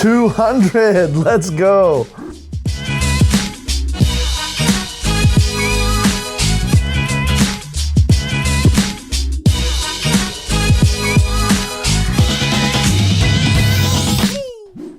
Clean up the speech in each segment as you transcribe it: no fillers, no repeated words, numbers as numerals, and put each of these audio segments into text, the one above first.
200, let's go.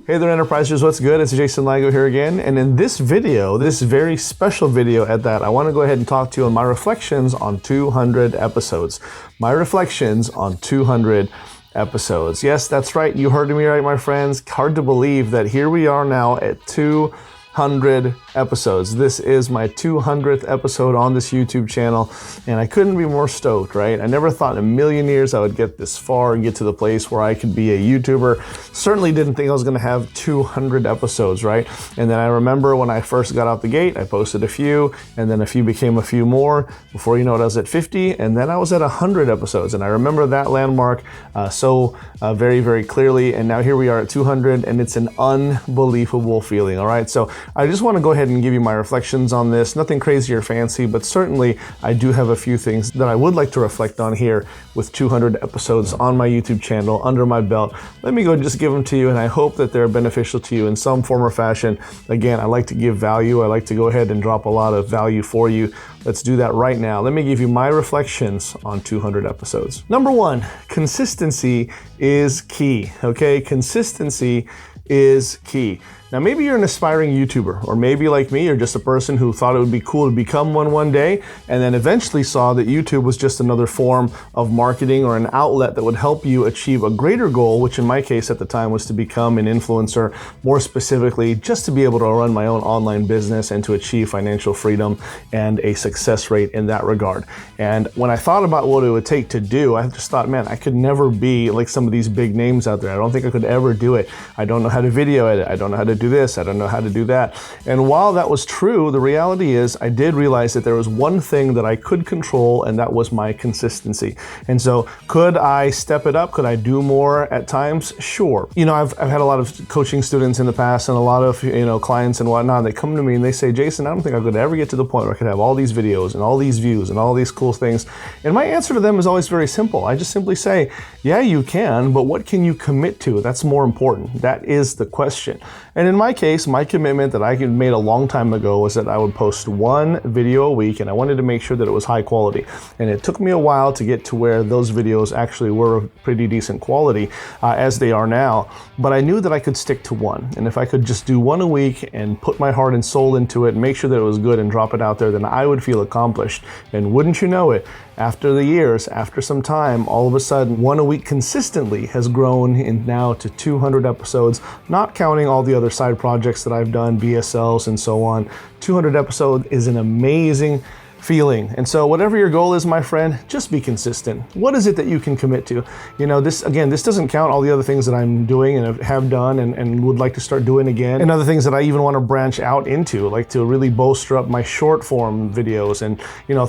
Hey there, Enterprisers, what's good? It's Jason Lago here again, and in this video, this very special video at that, I want to go ahead and talk to you on my reflections on 200 episodes. My reflections on 200 episodes. Yes, that's right, you heard me right, my friends. Hard to believe that here we are now at 200 episodes. This is my 200th episode on this YouTube channel, and I couldn't be more stoked, right? I never thought in a million years I would get this far and get to the place where I could be a YouTuber. Certainly didn't think I was gonna have 200 episodes, right? And then I remember when I first got out the gate, I posted a few, and then a few became a few more. Before you know it, I was at 50, and then I was at 100 episodes. And I remember that landmark very, very clearly. And now here we are at 200, and it's an unbelievable feeling, all right? So I just wanna go ahead and give you my reflections on this. Nothing crazy or fancy, but certainly I do have a few things that I would like to reflect on here with 200 episodes on my YouTube channel under my belt. Let me go and just give them to you, and I hope that they're beneficial to you in some form or fashion. Again, I like to give value. I like to go ahead and drop a lot of value for you. Let's do that right now. Let me give you my reflections on 200 episodes. Number one, consistency is key, okay? Consistency is key. Now, maybe you're an aspiring YouTuber, or maybe like me, you're just a person who thought it would be cool to become one day, and then eventually saw that YouTube was just another form of marketing or an outlet that would help you achieve a greater goal, which in my case at the time was to become an influencer, more specifically, just to be able to run my own online business and to achieve financial freedom and a success rate in that regard. And when I thought about what it would take to do, I just thought, man, I could never be like some of these big names out there. I don't think I could ever do it. I don't know how to video edit. I don't know how to do this, I don't know how to do that. And while that was true, the reality is I did realize that there was one thing that I could control, and that was my consistency. And so could I step it up? Could I do more at times? Sure. You know, I've had a lot of coaching students in the past and a lot of, clients and whatnot. They come to me and they say, Jason, I don't think I could ever get to the point where I could have all these videos and all these views and all these cool things. And my answer to them is always very simple. I just simply say, yeah, you can, but what can you commit to? That's more important. That is the question. And in my case, my commitment that I made a long time ago was that I would post one video a week, and I wanted to make sure that it was high quality. And it took me a while to get to where those videos actually were of pretty decent quality, as they are now. But I knew that I could stick to one. And if I could just do one a week and put my heart and soul into it, make sure that it was good and drop it out there, then I would feel accomplished. And wouldn't you know it, after the years, after some time, all of a sudden, one a week consistently has grown in now to 200 episodes, not counting all the other side projects that I've done, BSLs and so on. 200 episodes is an amazing feeling. And so whatever your goal is, my friend, just be consistent. What is it that you can commit to? This doesn't count all the other things that I'm doing and have done and would like to start doing again, and other things that I even want to branch out into, like to really bolster up my short form videos and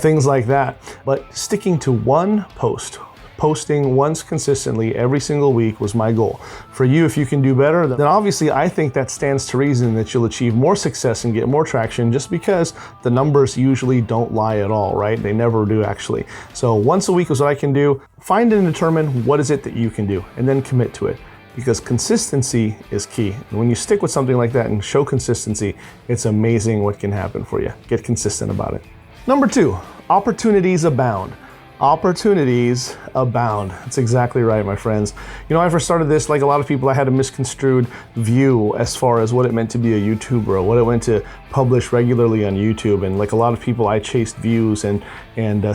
things like that. But sticking to one post, posting once consistently every single week was my goal. For you, if you can do better, then obviously I think that stands to reason that you'll achieve more success and get more traction, just because the numbers usually don't lie at all, right? They never do, actually. So once a week is what I can do. Find and determine what is it that you can do, and then commit to it. Because consistency is key. And when you stick with something like that and show consistency, it's amazing what can happen for you. Get consistent about it. Number two, opportunities abound. Opportunities abound. That's exactly right, my friends. When I first started this, like a lot of people, I had a misconstrued view as far as what it meant to be a YouTuber, what it meant to publish regularly on YouTube. And like a lot of people, I chased views and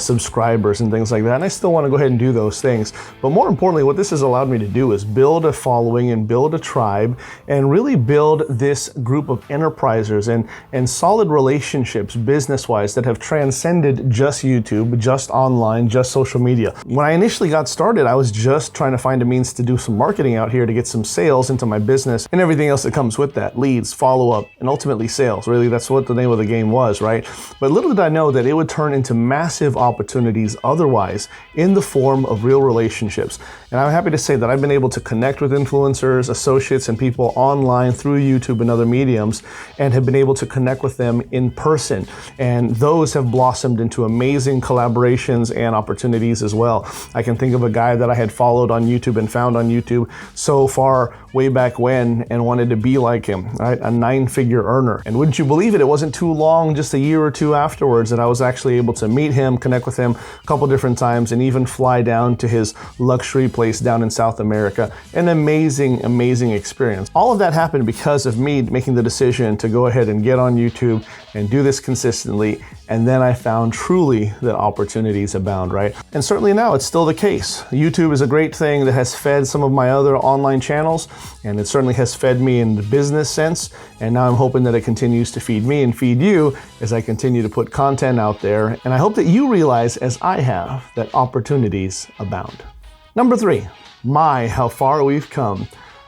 subscribers and things like that. And I still want to go ahead and do those things. But more importantly, what this has allowed me to do is build a following and build a tribe and really build this group of enterprisers and solid relationships business-wise that have transcended just YouTube, just online, just social media. When I initially got started, I was just trying to find a means to do some marketing out here to get some sales into my business and everything else that comes with that, leads, follow-up, and ultimately sales. Really, that's what the name of the game was, right? But little did I know that it would turn into massive opportunities otherwise in the form of real relationships. And I'm happy to say that I've been able to connect with influencers, associates, and people online through YouTube and other mediums, and have been able to connect with them in person. And those have blossomed into amazing collaborations and opportunities as well. I can think of a guy that I had followed on YouTube and found on YouTube so far way back when and wanted to be like him, right? A 9-figure earner. And wouldn't you believe it, it wasn't too long, just a year or two afterwards, that I was actually able to meet him, connect with him a couple different times, and even fly down to his luxury place down in South America. An amazing, amazing experience. All of that happened because of me making the decision to go ahead and get on YouTube and do this consistently. And then I found truly that opportunities abound, right? And certainly now it's still the case. YouTube is a great thing that has fed some of my other online channels, and it certainly has fed me in the business sense. And now I'm hoping that it continues to feed me and feed you as I continue to put content out there. And I hope that you realize, as I have, that opportunities abound. Number 3, my, how far we've come.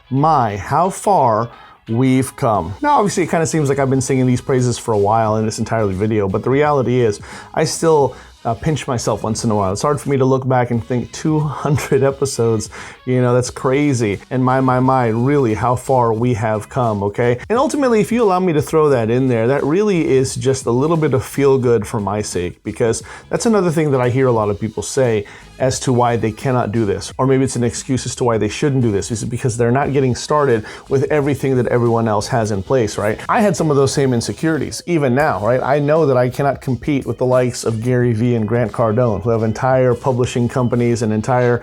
My, how far we've come. Now, obviously, it kind of seems like I've been singing these praises for a while in this entire video, but the reality is I still pinch myself once in a while. It's hard for me to look back and think 200 episodes, that's crazy. And my, really how far we have come, okay? And ultimately, if you allow me to throw that in there, that really is just a little bit of feel good for my sake, because that's another thing that I hear a lot of people say as to why they cannot do this. Or maybe it's an excuse as to why they shouldn't do this. Is because they're not getting started with everything that everyone else has in place, right? I had some of those same insecurities, even now, right? I know that I cannot compete with the likes of Gary Vee and Grant Cardone, who have entire publishing companies and entire,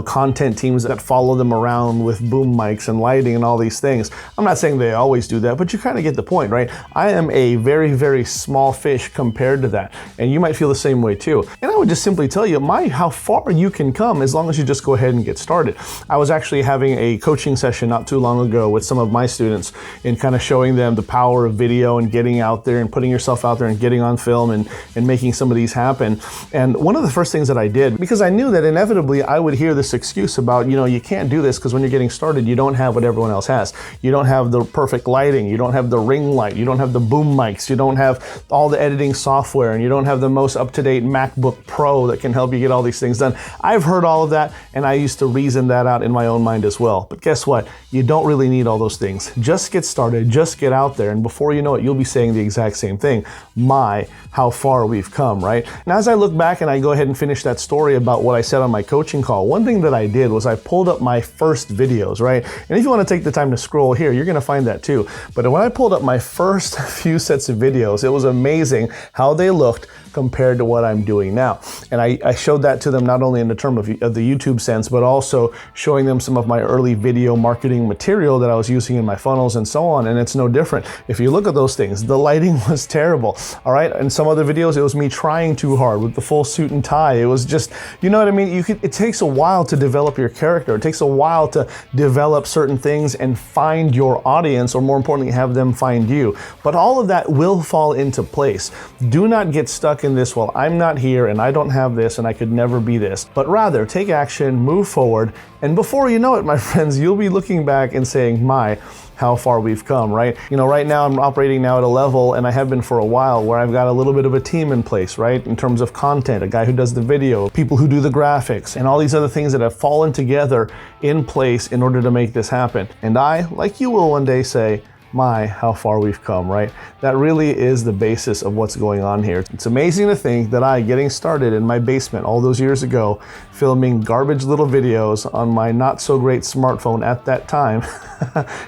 content teams that follow them around with boom mics and lighting and all these things. I'm not saying they always do that, but you kind of get the point, right? I am a very, very small fish compared to that. And you might feel the same way too. And I would just simply tell you, how far you can come as long as you just go ahead and get started. I was actually having a coaching session not too long ago with some of my students and kind of showing them the power of video and getting out there and putting yourself out there and getting on film and making some of these happen. And one of the first things that I did, because I knew that inevitably I would hear this excuse about, you can't do this because when you're getting started, you don't have what everyone else has. You don't have the perfect lighting. You don't have the ring light. You don't have the boom mics. You don't have all the editing software, and you don't have the most up-to-date MacBook Pro that can help you get all these things done. I've heard all of that, and I used to reason that out in my own mind as well. But guess what? You don't really need all those things. Just get started, just get out there, and before you know it, you'll be saying the exact same thing. My, how far we've come, right? Now, as I look back and I go ahead and finish that story about what I said on my coaching call, one thing that I did was I pulled up my first videos, right? And if you want to take the time to scroll here, you're going to find that too. But when I pulled up my first few sets of videos, it was amazing how they looked compared to what I'm doing now. And I showed that to them not only in the term of the YouTube sense, but also showing them some of my early video marketing material that I was using in my funnels and so on. And it's no different. If you look at those things, the lighting was terrible, all right? In some other videos, it was me trying too hard with the full suit and tie. It was just, you know what I mean? It takes a while to develop your character. It takes a while to develop certain things and find your audience, or more importantly, have them find you. But all of that will fall into place. Do not get stuck in this, well, I'm not here and I don't have this and I could never be this, but rather take action, move forward, and before you know it, my friends, you'll be looking back and saying, my, how far we've come, right? Right now I'm operating now at a level, and I have been for a while, where I've got a little bit of a team in place, right? In terms of content, a guy who does the video, people who do the graphics, and all these other things that have fallen together in place in order to make this happen. And I, like you will one day, say, my, how far we've come, right? That really is the basis of what's going on here. It's amazing to think that I, getting started in my basement all those years ago, filming garbage little videos on my not so great smartphone at that time,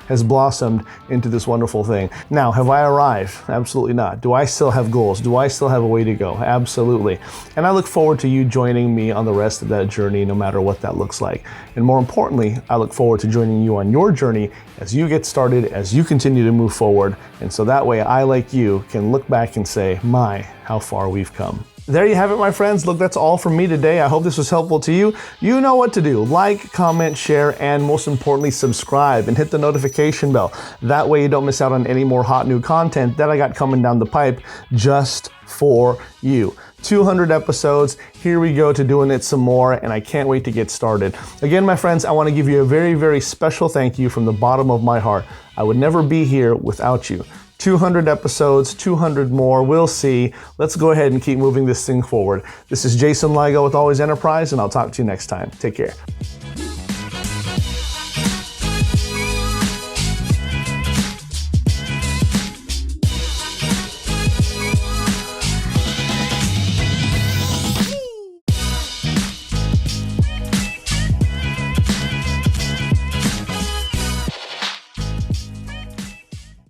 has blossomed into this wonderful thing. Now, have I arrived? Absolutely not. Do I still have goals? Do I still have a way to go? Absolutely. And I look forward to you joining me on the rest of that journey, no matter what that looks like. And more importantly, I look forward to joining you on your journey as you get started, as you continue to move forward. And so that way I, like you, can look back and say, my, how far we've come. There you have it, my friends. Look, that's all from me today. I hope this was helpful to you. You know what to do. Like, comment, share, and most importantly, subscribe and hit the notification bell. That way you don't miss out on any more hot new content that I got coming down the pipe just for you. 200 episodes. Here we go to doing it some more, and I can't wait to get started. Again, my friends, I want to give you a very, very special thank you from the bottom of my heart. I would never be here without you. 200 episodes, 200 more, we'll see. Let's go ahead and keep moving this thing forward. This is Jason Ligo with Always Enterprise, and I'll talk to you next time. Take care.